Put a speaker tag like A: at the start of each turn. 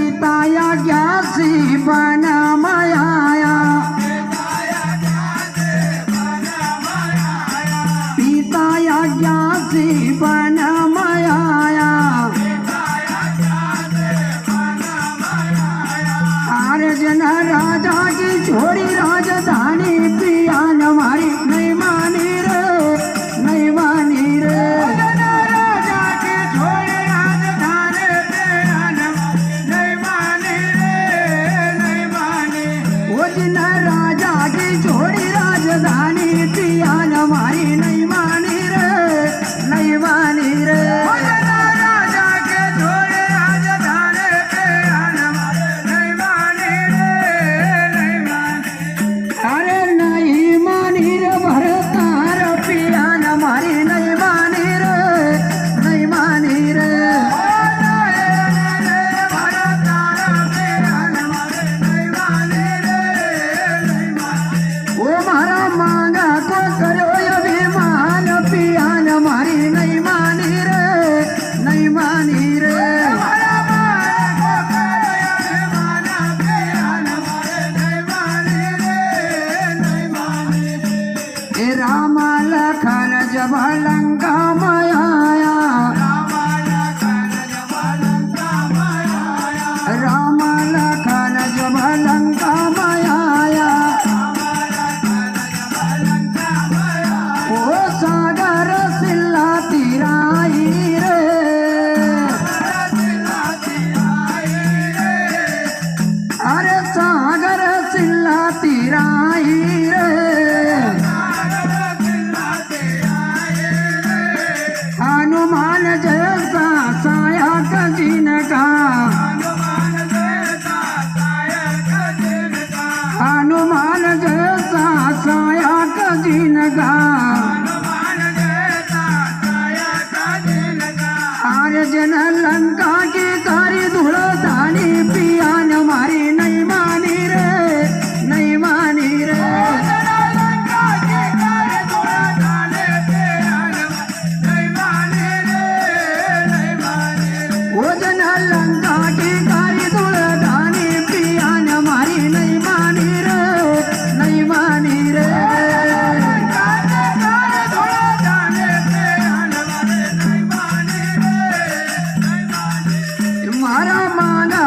A: पिताया ज्ञासी बन माया पिताया ज्ञासी बन माया अर्जुन राजा की छोड़ी राजधानी पिया न मारी नहीं मानी रे नहीं मानी रे राजा की छोड़ी राजधानी पिया न नहीं मानी रे नहीं मानी अर्जुन राजा की छोड़ी राजधानी पिया न मारी नहीं मानी रे नहीं मानी रे राम लखन जब लंका माया राम लखन जब लंका माया ओ सागर सिल्ला तिराई रे अरे सागर सिल्ला तिराई रे हनुमान जैसा साया जिनका हनुमान जैसा साया जिनका अर्जुन लंका की कारी धूल धानी पिया न मारी नहीं मानी रे नहीं मानी रे भोजन लंका की कारी धूल धानी पिया न मारी नहीं मानी रे नहीं मानी रे मारा माना